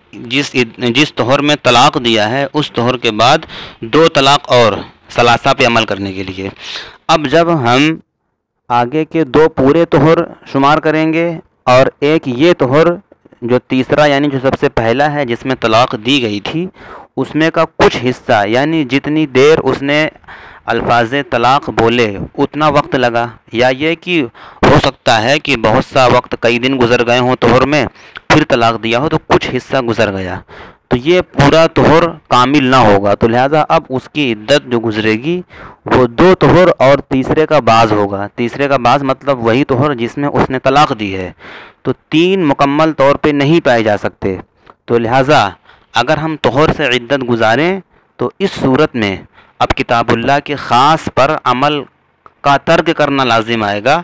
جس طہر میں طلاق دیا ہے اس طہر کے بعد 2 طلاق اور ثلاثہ پہ عمل کرنے کے لیے۔ اب جب ہم آگے کے 2 پورے طہر شمار کریں گے اور ایک یہ طہر جو تیسرا یعنی جو سب سے پہلا ہے جس میں طلاق دی گئی تھی، اس میں کا کچھ حصہ یعنی جتنی دیر اس نے الفاظ طلاق بولے اتنا وقت لگا، یا یہ کہ ہو سکتا ہے کہ بہت سا وقت کئی دن گزر گئے ہوں طہر میں پھر طلاق دیا ہو تو کچھ حصہ گزر گیا، تو یہ پورا طہر کامل نہ ہوگا، تو لہٰذا اب اس کی عدت جو گزرے گی وہ 2 طہر اور تیسرے کا بعض ہوگا، تیسرے کا بعض مطلب وہی طہر جس میں اس نے طلاق دی ہے، تو 3 مکمل طور پہ نہیں پائے جا سکتے، تو لہٰذا اگر ہم طہر سے عدت گزاریں تو اس صورت میں اب کتاب اللہ کے خاص پر عمل کا ترک کرنا لازم آئے گا،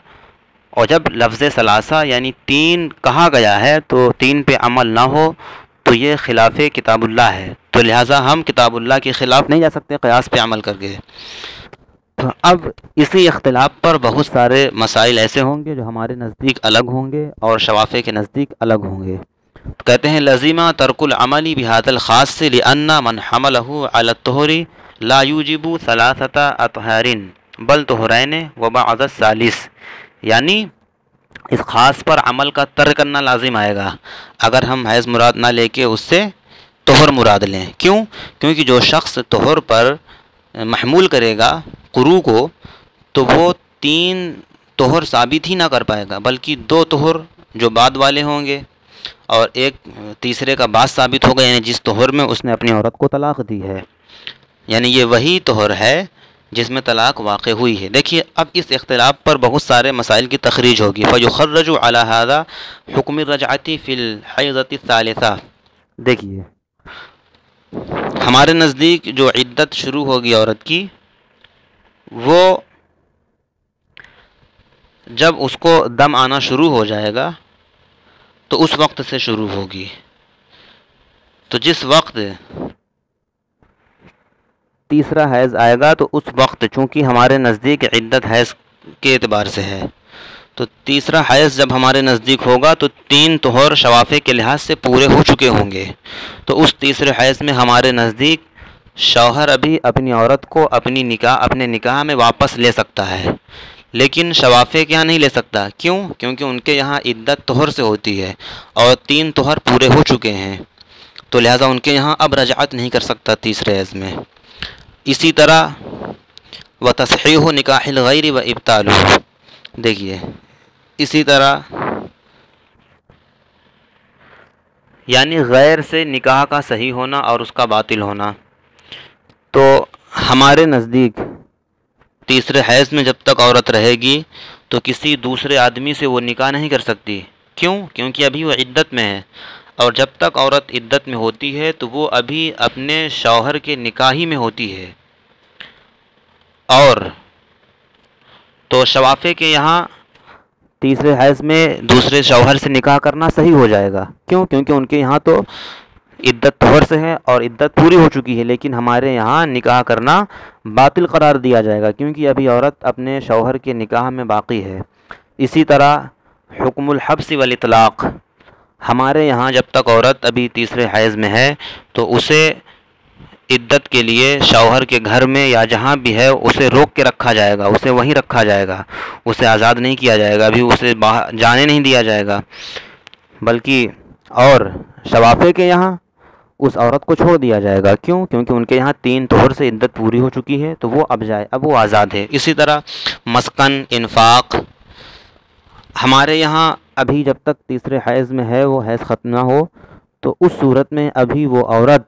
اور جب لفظ ثلاثہ یعنی تین کہا گیا ہے تو تین پہ عمل نہ ہو تو یہ خلاف کتاب اللہ ہے، تو لہٰذا ہم کتاب اللہ کے خلاف نہیں جا سکتے قیاس پہ عمل کر کے۔ تو اب اسی اختلاف پر بہت سارے مسائل ایسے ہوں گے جو ہمارے نزدیک الگ ہوں گے اور شوافع کے نزدیک الگ ہوں گے۔ تو کہتے ہیں لزیمہ ترک العمل بہذا الخاص لأن من حملہ علی الطہر لا یوجب ثلاثۃ اطہار بل طہرین وبعض الثالث، یعنی اس خاص پر عمل کا ترک کرنا لازم آئے گا اگر ہم حیض مراد نہ لے کے اس سے طہر مراد لیں۔ کیوں؟ کیونکہ جو شخص طہر پر محمول کرے گا قروء کو تو وہ تین طہر ثابت ہی نہ کر پائے گا، بلکہ دو طہر جو بعد والے ہوں گے اور ایک تیسرے کا بعد ثابت ہوگا، یعنی جس طہر میں اس نے اپنی عورت کو طلاق دی ہے، یعنی یہ وہی طہر ہے جس میں طلاق واقع ہوئی ہے۔ دیکھیے اب اس اختلاف پر بہت سارے مسائل کی تخریج ہوگی۔ فَيُخَرَّجُ عَلَى هَذَا حُكْمِ الرَّجْعَةِ فِي الْحَيْضَةِ الثَّالِثَةِ، دیکھیے ہمارے نزدیک جو عدت شروع ہوگی عورت کی وہ جب اس کو دم آنا شروع ہو جائے گا تو اس وقت سے شروع ہوگی۔ تو جس وقت تیسرا حیض آئے گا تو اس وقت چونکہ ہمارے نزدیک عدت حیض کے اعتبار سے ہے، تو تیسرا حیض جب ہمارے نزدیک ہوگا تو تین طہور شوافع کے لحاظ سے پورے ہو چکے ہوں گے، تو اس تیسرے حیض میں ہمارے نزدیک شوہر ابھی اپنی عورت کو اپنے نکاح میں واپس لے سکتا ہے، لیکن شوافع کے یہاں نہیں لے سکتا۔ کیوں؟ کیونکہ ان کے یہاں عدت طہر سے ہوتی ہے اور تین طہر پورے ہو چکے ہیں، تو لہٰذا ان کے یہاں اب رجعت نہیں کر سکتا تیسرے حیض میں۔ اسی طرح وتصحیح نکاح الغیر و ابطالہ، دیکھیے اسی طرح یعنی غیر سے نکاح کا صحیح ہونا اور اس کا باطل ہونا، تو ہمارے نزدیک تیسرے حیض میں جب تک عورت رہے گی تو کسی دوسرے آدمی سے وہ نکاح نہیں کر سکتی۔ کیوں؟ کیونکہ ابھی وہ عدت میں ہے، اور جب تک عورت عدت میں ہوتی ہے تو وہ ابھی اپنے شوہر کے نکاحی میں ہوتی ہے، اور تو شوافع کے یہاں تیسرے حیض میں دوسرے شوہر سے نکاح کرنا صحیح ہو جائے گا۔ کیوں؟ کیونکہ ان کے یہاں تو عدت طہر سے ہے اور عدت پوری ہو چکی ہے، لیکن ہمارے یہاں نکاح کرنا باطل قرار دیا جائے گا کیونکہ ابھی عورت اپنے شوہر کے نکاح میں باقی ہے۔ اسی طرح حکم الحبس والاطلاق، ہمارے یہاں جب تک عورت ابھی تیسرے حیض میں ہے تو اسے عدت کے لیے شوہر کے گھر میں یا جہاں بھی ہے اسے روک کے رکھا جائے گا، اسے وہیں رکھا جائے گا، اسے آزاد نہیں کیا جائے گا، ابھی اسے باہر جانے نہیں دیا جائے گا، بلکہ اور شوافع کے یہاں اس عورت کو چھوڑ دیا جائے گا۔ کیوں؟ کیونکہ ان کے یہاں تین طہر سے عدت پوری ہو چکی ہے تو وہ اب وہ آزاد ہے۔ اسی طرح مسکن، انفاق، ہمارے یہاں ابھی جب تک تیسرے حیض میں ہے وہ حیض ختم نہ ہو تو اس صورت میں ابھی وہ عورت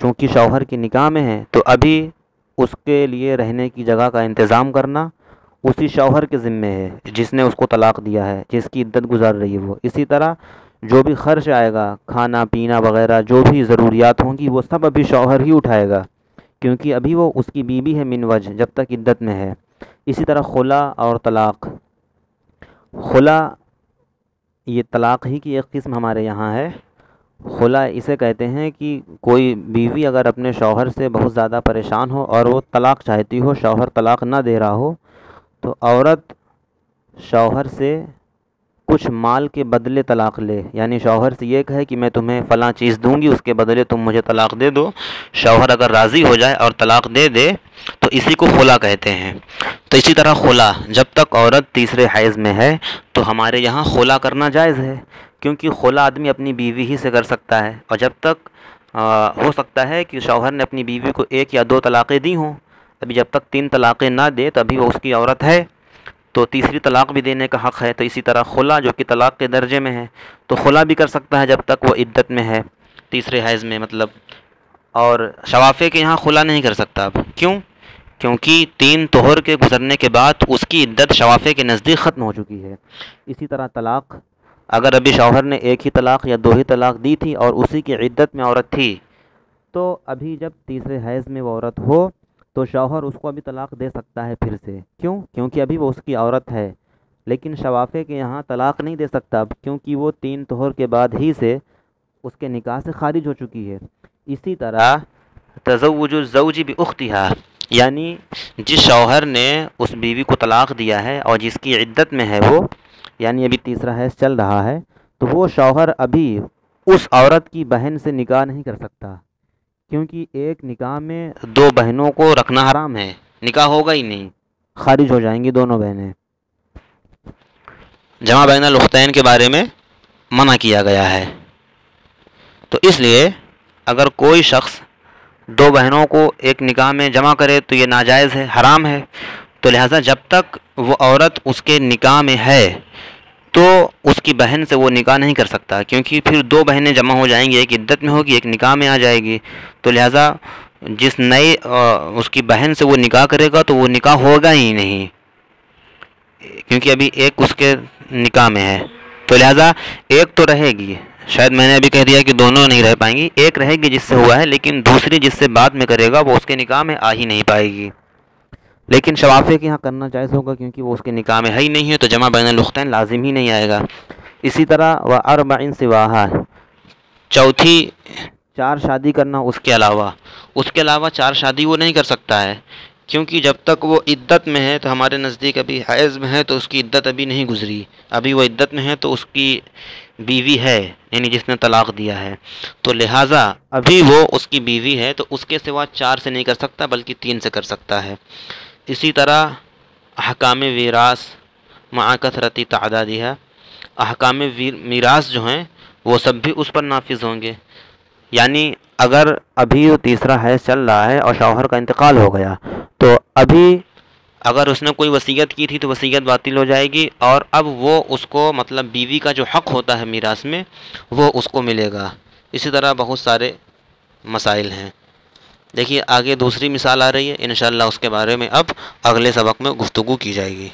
چونکہ شوہر کی نکاح میں ہے تو ابھی اس کے لیے رہنے کی جگہ کا انتظام کرنا اسی شوہر کے ذمے ہے جس نے اس کو طلاق دیا ہے، جس کی عدت گزر رہی ہے وہ۔ اسی طرح جو بھی خرچ آئے گا، کھانا پینا وغیرہ جو بھی ضروریات ہوں گی وہ سب ابھی شوہر ہی اٹھائے گا کیونکہ ابھی وہ اس کی بیوی ہے من وجہ جب تک عدت میں ہے۔ اسی طرح خلا اور طلاق، خلا یہ طلاق ہی کی ایک قسم ہمارے یہاں ہے۔ خلا اسے کہتے ہیں کہ کوئی بیوی اگر اپنے شوہر سے بہت زیادہ پریشان ہو اور وہ طلاق چاہتی ہو، شوہر طلاق نہ دے رہا ہو، تو عورت شوہر سے کچھ مال کے بدلے طلاق لے، یعنی شوہر سے یہ کہے کہ میں تمہیں فلاں چیز دوں گی، اس کے بدلے تم مجھے طلاق دے دو۔ شوہر اگر راضی ہو جائے اور طلاق دے دے تو اسی کو خلا کہتے ہیں۔ تو اسی طرح خلا، جب تک عورت تیسرے حیض میں ہے تو ہمارے یہاں خلا کرنا جائز ہے کیونکہ خلا آدمی اپنی بیوی ہی سے کر سکتا ہے، اور جب تک ہو سکتا ہے کہ شوہر نے اپنی بیوی کو ایک یا دو طلاقیں دی ہوں، ابھی جب تک تین طلاقیں نہ دے تبھی وہ اس کی عورت ہے تو تیسری طلاق بھی دینے کا حق ہے۔ تو اسی طرح خلا جو کہ طلاق کے درجے میں ہے تو خلا بھی کر سکتا ہے جب تک وہ عدت میں ہے تیسرے حیض میں مطلب، اور شوافع کے یہاں خلا نہیں کر سکتا۔ اب کیوں؟ کیونکہ تین طہر کے گزرنے کے بعد اس کی عدت شوافع کے نزدیک ختم ہو چکی ہے۔ اسی طرح طلاق، اگر ابھی شوہر نے ایک ہی طلاق یا دو ہی طلاق دی تھی اور اسی کی عدت میں عورت تھی تو ابھی جب تیسرے حیض میں وہ عورت ہو تو شوہر اس کو ابھی طلاق دے سکتا ہے پھر سے۔ کیوں؟ کیونکہ ابھی وہ اس کی عورت ہے، لیکن شوافع کے یہاں طلاق نہیں دے سکتا کیونکہ وہ 3 طہر کے بعد ہی سے اس کے نکاح سے خارج ہو چکی ہے۔ اسی طرح تزوج الزوج باختها، یعنی جس شوہر نے اس بیوی کو طلاق دیا ہے اور جس کی عدت میں ہے وہ، یعنی ابھی تیسرا حیض چل رہا ہے، تو وہ شوہر ابھی اس عورت کی بہن سے نکاح نہیں کر سکتا، کیونکہ ایک نکاح میں 2 بہنوں کو رکھنا حرام ہے، نکاح ہوگا ہی نہیں، خارج ہو جائیں گی دونوں بہنیں۔ جمع بین الاختین کے بارے میں منع کیا گیا ہے، تو اس لیے اگر کوئی شخص 2 بہنوں کو ایک نکاح میں جمع کرے تو یہ ناجائز ہے، حرام ہے۔ تو لہٰذا جب تک وہ عورت اس کے نکاح میں ہے تو اس کی بہن سے وہ نکاح نہیں کر سکتا، کیونکہ پھر 2 بہنیں جمع ہو جائیں گی، ایک عدت میں ہوگی، ایک نکاح میں آ جائے گی، تو لہٰذا جس نئے اس کی بہن سے وہ نکاح کرے گا تو وہ نکاح ہوگا ہی نہیں، کیونکہ ابھی ایک اس کے نکاح میں ہے، تو لہٰذا ایک تو رہے گی، شاید میں نے ابھی کہہ دیا کہ دونوں نہیں رہ پائیں گی، ایک رہے گی جس سے ہوا ہے، لیکن دوسری جس سے بعد میں کرے گا وہ اس کے نکاح میں آ ہی نہیں پائے گی۔ لیکن شوافع کے یہاں کرنا جائز ہوگا کیونکہ وہ اس کے نکاح میں ہے ہی نہیں ہے، تو جمع بین الاختین لازم ہی نہیں آئے گا۔ اسی طرح وَأَرْبَعٍ سِوَاهَا، چوتھی 4 شادی کرنا اس کے علاوہ 4 شادی وہ نہیں کر سکتا ہے، کیونکہ جب تک وہ عدت میں ہے تو ہمارے نزدیک ابھی حیض میں ہے تو اس کی عدت ابھی نہیں گزری، ابھی وہ عدت میں ہے تو اس کی بیوی ہے، یعنی جس نے طلاق دیا ہے، تو لہٰذا ابھی وہ اس کی بیوی ہے تو اس کے سوا 4 سے نہیں کر سکتا بلکہ 3 سے کر سکتا ہے۔ اسی طرح احکام میراث مع کثرت تعدادها، احکام میراث جو ہیں وہ سب بھی اس پر نافذ ہوں گے، یعنی اگر ابھی وہ تیسرا حیض چل رہا ہے اور شوہر کا انتقال ہو گیا تو ابھی اگر اس نے کوئی وصیت کی تھی تو وصیت باطل ہو جائے گی، اور اب وہ اس کو مطلب بیوی کا جو حق ہوتا ہے میراث میں وہ اس کو ملے گا۔ اسی طرح بہت سارے مسائل ہیں۔ دیکھیے آگے دوسری مثال آ رہی ہے، انشاءاللہ اس کے بارے میں اب اگلے سبق میں گفتگو کی جائے گی۔